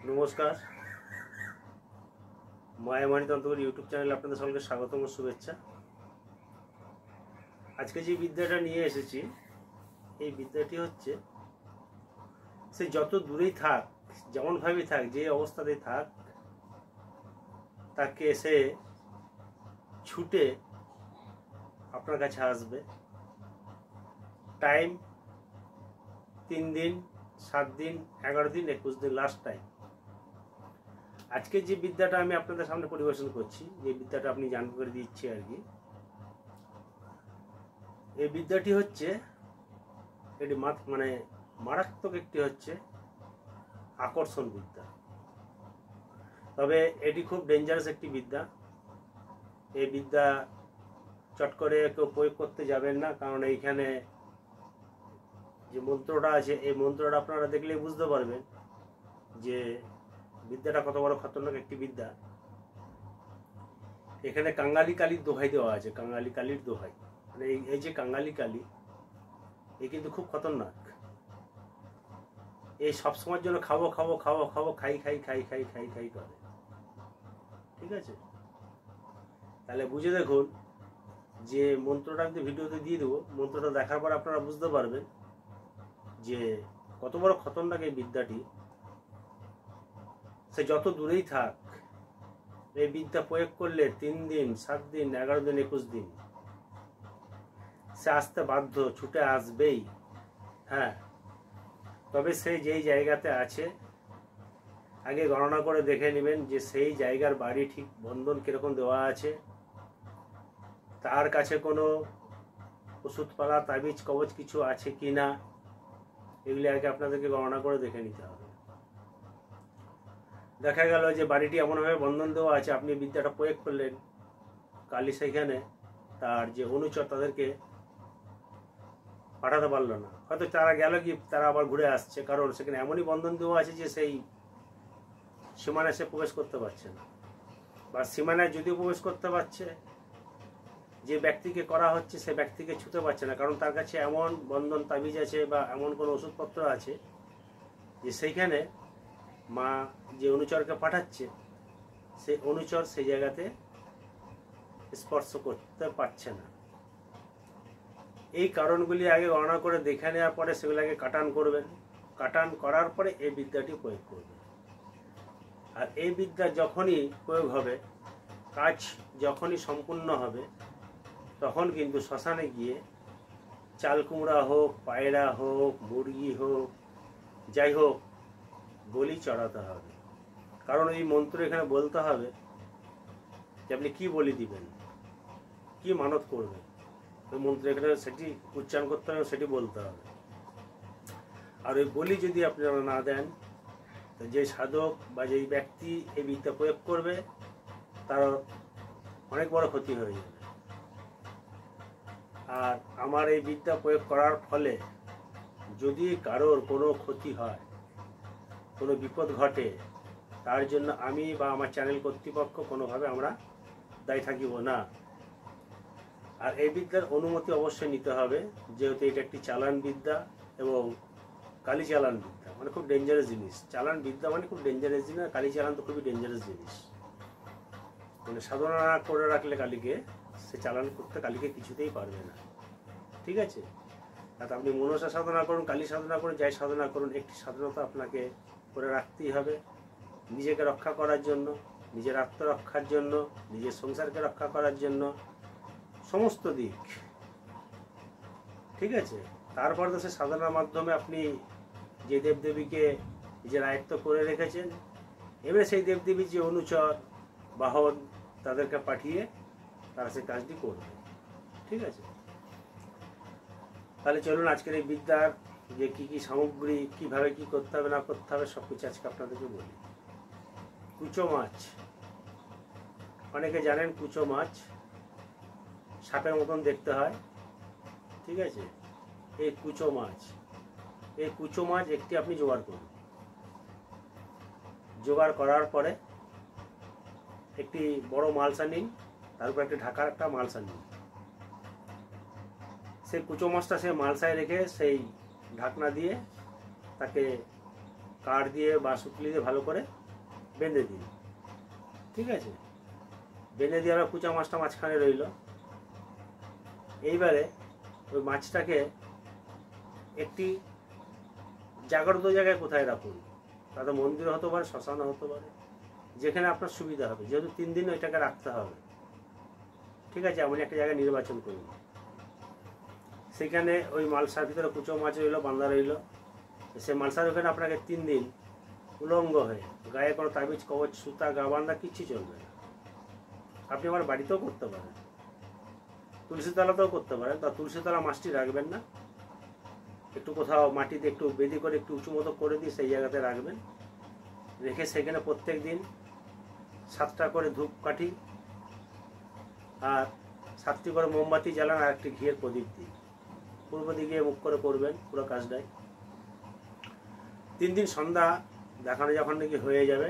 নমস্কার, মায়ামানি তন্ত্র ইউটিউব চ্যানেলে আপনাদের সকলকে স্বাগতম ও শুভেচ্ছা। আজকে যে বিদ্যাটা নিয়ে এসেছি, এই বিদ্যাটি হচ্ছে সে যত দূরেই থাক, যেমনভাবেই থাক, যে অবস্থাতেই থাক, তাকে সে ছুটে আপনার কাছে আসবে। টাইম 3 দিন, 7 দিন, 11 দিন, 21 দিন, লাস্ট টাইম। আজকে যে বিদ্যাটা আমি আপনাদের সামনে পরিবেশন করছি, যে বিদ্যাটা আপনি জানতে করে দিচ্ছি আর কি, এই বিদ্যাটি হচ্ছে এটি মানে মারাত্মক একটি হচ্ছে আকর্ষণ বিদ্যা। তবে এটি খুব ডেঞ্জারাস একটি বিদ্যা। এই বিদ্যা চট করে কেউ প্রয়োগ করতে যাবেন না, কারণ এইখানে যে মন্ত্রটা আছে, এই মন্ত্রটা আপনারা দেখলেই বুঝতে পারবেন যে বিদ্যাটা কত বড় খতরনাক একটি বিদ্যা। এখানে কাঙ্গালি কালির দোহাই দেওয়া আছে, কাঙ্গালি কালির দোহাই। মানে এই যে কাঙ্গালি কালি, এ কিন্তু খুব খতরনাক। এই সবসময়ের জন্য খাবো খাবো খাবো খাবো, খাই খাই খাই খাই খাই খাই করে। ঠিক আছে, তাহলে বুঝে দেখুন যে মন্ত্রটা আমি ভিডিওতে দিয়ে দেবো। মন্ত্রটা দেখার পর আপনারা বুঝতে পারবেন যে কত বড় খতরনাক এই বিদ্যাটি। সে যত দূরেই থাক, এই বিদ্যা প্রয়োগ করলে 3 দিন, 7 দিন, 11 দিন, 21 দিন সে আসতে বাধ্য, ছুটে আসবেই। হ্যাঁ, তবে সে যেই জায়গাতে আছে আগে গণনা করে দেখে নেবেন যে সেই জায়গার বাড়ি ঠিক বন্ধন কিরকম দেওয়া আছে, তার কাছে কোনো ওষুধপালা, তাবিজ, কবচ কিছু আছে কি না, এগুলি আগে আপনাদেরকে গণনা করে দেখে নিতে হবে। দেখা গেল যে বাড়িটি এমনভাবে বন্ধন দেওয়া আছে, আপনি বিদ্যাটা প্রয়োগ করলেন, কালী সেখানে তার যে অনুচর তাদেরকে পাঠাতে পারলো না। হয়তো তারা গেল কি, তারা আবার ঘুরে আসছে, কারণ সেখানে এমনই বন্ধন দেওয়া আছে যে সেই সীমানায় সে প্রবেশ করতে পারছে না। বা সীমানায় যদিও প্রবেশ করতে পারছে, যে ব্যক্তিকে করা হচ্ছে সে ব্যক্তিকে ছুতে পারছে না, কারণ তার কাছে এমন বন্ধন, তাবিজ আছে বা এমন কোনো ওষুধপত্র আছে যে সেইখানে মা যে অনুচরকে পাঠাচ্ছে, সেই অনুচর সেই জায়গাতে স্পর্শ করতে পারছে না। এই কারণগুলি আগে গণনা করে দেখে নেওয়ার পরে সেগুলোকে কাটান করবেন। কাটান করার পরে এই বিদ্যাটি প্রয়োগ করবেন। আর এই বিদ্যা যখনই প্রয়োগ হবে, কাজ যখনই সম্পূর্ণ হবে, তখন কিন্তু শ্মশানে গিয়ে চাল কুমড়া হোক, পায়রা হোক, মুরগি হোক, যাই হোক, বলি চড়াতে হবে। কারণ এই মন্ত্র এখানে বলতে হবে যে আপনি কি বলি দিবেন, কি মানত করবেন। ওই মন্ত্র এখানে সেটি উচ্চারণ করতে হবে, সেটি বলতে হবে। আর ওই বলি যদি আপনারা না দেন, যে সাধক বা যেই ব্যক্তি এই বিদ্যা প্রয়োগ করবে তার অনেক বড় ক্ষতি হয়ে যাবে। আর আমার এই বিদ্যা প্রয়োগ করার ফলে যদি কারোর কোনো ক্ষতি হয়, কোনো বিপদ ঘটে, তার জন্য আমি বা আমার চ্যানেল কর্তৃপক্ষ কোনোভাবে আমরা দায়ী থাকিব না। আর এই বিদ্যার অনুমতি অবশ্যই নিতে হবে, যেহেতু এটা একটি চালান বিদ্যা এবং কালী চালান বিদ্যা, মানে খুব ডেঞ্জারাস জিনিস। চালান বিদ্যা মানে খুব ডেঞ্জারাস জিনিস, কালী চালান তো খুবই ডেঞ্জারাস জিনিস। মানে সাধনা না করে রাখলে কালীকে, সে চালান করতে কালীকে কিছুতেই পারবে না। ঠিক আছে, তাতে আপনি মনসা সাধনা করুন, কালী সাধনা করুন, যাই সাধনা করুন, একটি সাধনতা আপনাকে করে রাখতেই হবে, নিজেকে রক্ষা করার জন্য, নিজের আত্মরক্ষার জন্য, নিজের সংসারকে রক্ষা করার জন্য, সমস্ত দিক। ঠিক আছে, তারপর তো সে সাধনার মাধ্যমে আপনি যে দেবদেবীকে নিজের আয়ত্ত করে রেখেছেন, এবারে সেই দেবদেবীর যে অনুচর, বাহন, তাদেরকে পাঠিয়ে তারা সেই কাজটি করবে। ঠিক আছে, তাহলে চলুন আজকের এই বিদ্যার যে কি কি সামগ্রী, কিভাবে কি করতে হবে না করতে হবে, সব কিছু আজকে আপনাদেরকে বলি। কুচো মাছ, অনেকে জানেন কুচো মাছ সাপের মতন দেখতে হয়। ঠিক আছে, এই কুচো মাছ একটি আপনি জোগাড় করুন। জোগাড় করার পরে একটি বড় মালসা নিন, তার উপর একটি ঢাকার একটা মালসা নিন। সেই কুচো মাছটা সেই মালসায় রেখে সেই ঢাকনা দিয়ে তাকে কাঠ দিয়ে বা সুতলি দিয়ে ভালো করে বেঁধে দিন। ঠিক আছে, বেঁধে দেওয়ার কুচা মাছটা মাঝখানে রইল। এইবারে ওই মাছটাকে একটি জাগ্রত জায়গায় কোথায় রাখুন, তাতে মন্দির হতে পারে, শ্মশানও হতে পারে, যেখানে আপনার সুবিধা হবে। যেহেতু 3 দিন ওইটাকে রাখতে হবে, ঠিক আছে, এমন একটা জায়গায় নির্বাচন করুন। সেখানে ওই মালসার ভিতরে কুচো মাছ রইল, বাঁধা রইল। সে মালসার ওখানে আপনাকে 3 দিন উলঙ্গ হয়ে, গায়ে কোনো তাবিজ, কবচ, সুতা, গা বাঁধা কিচ্ছু চলবে না। আপনি আমার বাড়িতেও করতে পারেন, তুলসীতলাতেও করতে পারেন। তা তুলসীতলা মাছটি রাখবেন না, একটু কোথাও মাটিতে একটু বেদি করে একটু উঁচু মতো করে দিয়ে সেই জায়গাতে রাখবেন। রেখে সেখানে প্রত্যেক দিন 7টা করে ধূপকাঠি আর 7টি করে মোমবাতি জ্বালান আর একটি ঘিয়ের প্রদীপ দিন। পূর্ব দিকে মুখ করে করবেন পুরো কাজটাই। 3 দিন সন্ধ্যা দেখানো যখন নাকি হয়ে যাবে,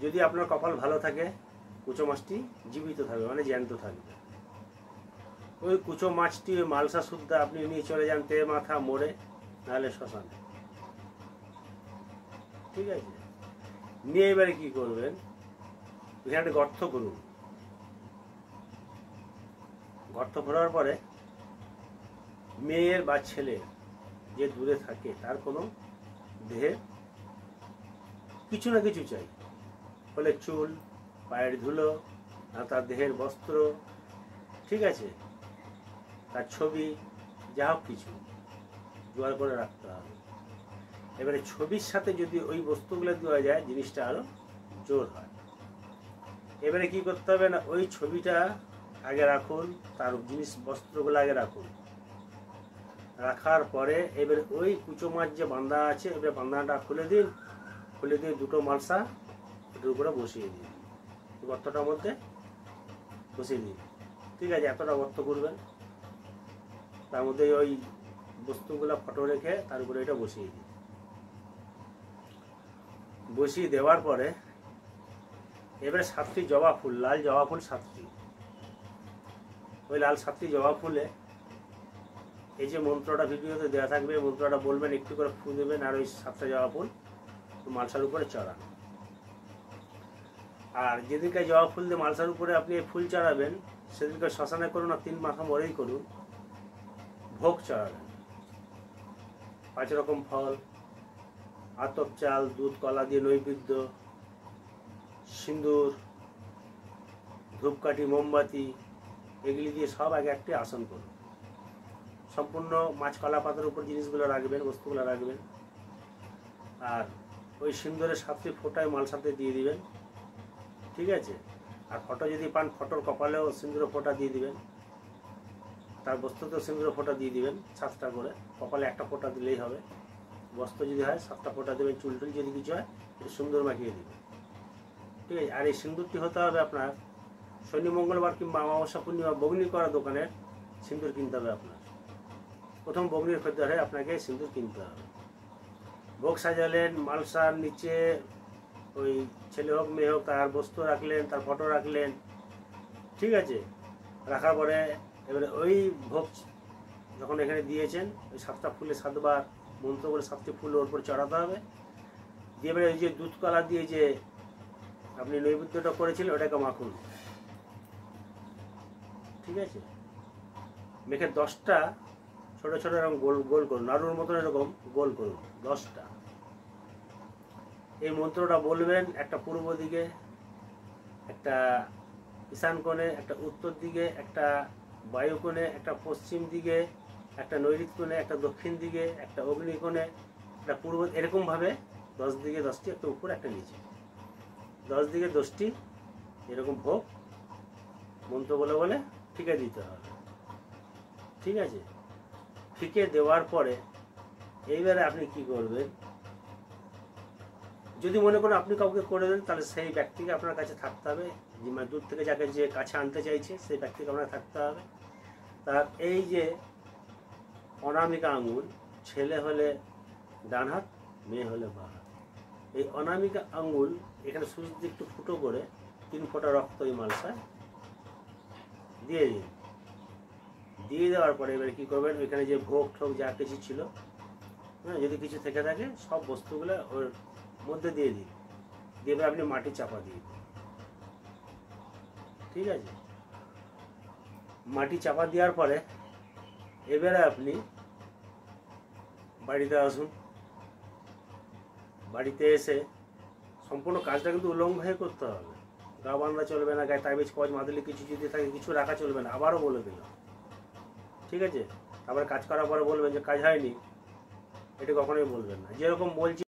যদি আপনার কপাল ভালো থাকে কুচো মাছটি জীবিত থাকবে, মানে জ্যান্ত থাকবে। ওই কুচো মাছটি ওই মালসা সুদ্ধা আপনি নিয়ে চলে যান তে মাথা মোড়ে, নাহলে শ্মশানে। ঠিক আছে, নিয়ে এবারে কি করবেন, এখানে একটা গর্ত করুন। গর্ত করার পরে মেয়ের বা ছেলে যে দূরে থাকে তার কোনো দেহে কিছু না কিছু চাই, বলে চুল, পায়ের ধুলো, আর তার দেহের বস্ত্র, ঠিক আছে, তার ছবি, যা হোক কিছু জোগাড় করে রাখতে হবে। এবারে ছবির সাথে যদি ওই বস্তুগুলো দেওয়া যায়, জিনিসটা আরো জোর হয়। এবারে কি করতে হবে না, ওই ছবিটা আগে রাখুন, তার জিনিস বস্ত্রগুলো আগে রাখুন। রাখার পরে এবারে ওই কুচো মাছ যে বাঁধা আছে, এবারে বাঁধাটা খুলে দিন, খুলে দিয়ে 2টো মালসা এটার উপরে বসিয়ে দিন, গর্তটার মধ্যে বসিয়ে দিন। ঠিক আছে, এতটা গর্ত করবেন, তার মধ্যে ওই বস্তুগুলো ফটো রেখে তার উপরে এটা বসিয়ে দিন। বসিয়ে দেওয়ার পরে এবারে 7টি জবা ফুল, লাল জবা ফুল 7টি, ওই লাল 7টি জবা ফুলে এই যে মন্ত্রটা ভিডিওতে দেওয়া থাকবে, মন্ত্রটা বলবেন, একটু করে ফু দেবেন, আর ওই 7টা জবা ফুল মালসার উপরে চড়ান। আর যেদিনকে জবা ফুল দিয়ে মালসার উপরে আপনি ফুল চড়াবেন, সেদিনকে শ্মশানে করুন আর 3 মাথা মরেই করুন, ভোগ চড়াবেন। 5 রকম ফল, আতপ চাল, দুধ, কলা দিয়ে নৈবেদ্য, সিঁদুর, ধূপকাঠি, মোমবাতি, এগুলি দিয়ে সব আগে একটি আসন করুন। সম্পূর্ণ মাছ কলা পাতার উপর জিনিসগুলো রাখবেন, বস্তুগুলো রাখবেন। আর ওই সিঁদুরের 7টি ফোঁটায় মালসাতে দিয়ে দিবেন। ঠিক আছে, আর ফটো যদি পান, ফটোর কপালেও সিঁদুরের ফোঁটা দিয়ে দিবেন, তার বস্তুতেও সিঁদুরের ফোঁটা দিয়ে দিবেন 7টা করে। কপালে একটা ফোঁটা দিলেই হবে, বস্ত্র যদি হয় 7টা ফোঁটা দেবেন, চুল টুল যদি কিছু হয় একটু সুন্দর মাখিয়ে দেবেন। ঠিক আছে, আর এই সিঁদুরটি হতে হবে আপনার শনি, মঙ্গলবার কিংবা অমাবস্যা, পূর্ণিমা বগ্নি করা দোকানের সিঁদুর কিনতে হবে আপনার। প্রথম বগ্নির খদ্দের হয়ে আপনাকে সিঁদুর কিনতে হবে। ভোগ সাজালেন, মালসার নিচে ওই ছেলে হোক মেয়ে হোক তার বস্তু রাখলেন, তার ফটো রাখলেন। ঠিক আছে, রাখার পরে এবারে ওই ভোগ যখন এখানে দিয়েছেন, ওই 7টা ফুলে 7বার মন্ত্র করে 7টি ফুল ওর উপর চড়াতে হবে। দিয়ে এবারে ওই যে দুধ কলা দিয়ে যে আপনি নৈবেদ্যটা করেছিলেন ওটাকে মাখুন। ঠিক আছে, মেখে 10টা ছোট ছোট এরকম গোল গোল করুন, নাড়ুর মতন এরকম গোল করুন 10টা। এই মন্ত্রটা বলবেন, একটা পূর্ব দিকে, একটা ঈশান কোণে, একটা উত্তর দিকে, একটা বায়ু কোণে, একটা পশ্চিম দিকে, একটা নৈঋত্য কোণে, একটা দক্ষিণ দিকে, একটা অগ্নি কোণে, একটা পূর্ব, এরকমভাবে 10 দিকে 10টি, একটা উপর একটা নিচে, 10 দিকে 10টি এরকম ভোগ মন্ত্র বলে বলে ফিকে দিতে হবে। ঠিক আছে, ফিকে দেওয়ার পরে এইবারে আপনি কি করবেন, যদি মনে করেন আপনি কাউকে করে দেন, তাহলে সেই ব্যক্তিকে আপনার কাছে থাকতে হবে, মানে দূর থেকে যাকে যে কাছে আনতে চাইছে সেই ব্যক্তিকে আপনার থাকতে হবে। তার এই যে অনামিকা আঙুল, ছেলে হলে ডান হাত, মেয়ে হলে বাঁ হাত, এই অনামিকা আঙুল এখানে সুচ দিয়ে একটু ফুটো করে 3 ফোঁটা রক্ত ওই মালসায় দিয়ে দিন। দিয়ে দেওয়ার পরে এবারে কী করবেন, ওইখানে যে ভোগ ঠোক যা কিছু ছিল হ্যাঁ, যদি কিছু থেকে থাকে সব বস্তুগুলো ওর মধ্যে দিয়ে দিন, দিয়ে এবার আপনি মাটি চাপা দিয়ে দিন। ঠিক আছে, মাটি চাপা দেওয়ার পরে এবারে আপনি বাড়িতে আসুন। বাড়িতে এসে সম্পূর্ণ কাজটা কিন্তু উলঙ্গভাবে করতে হবে, গা বাঁধা চলবে না, গায়ে তাবিজ কবজ মাদুলি কিছু যদি থাকে কিছু রাখা চলবে না, আবারও বলে দিলাম। ঠিক আছে, তারপরে কাজ করার পরে বলবেন যে কাজ হয়নি, এটা কখনোই বলবেন না। যেরকম বলছি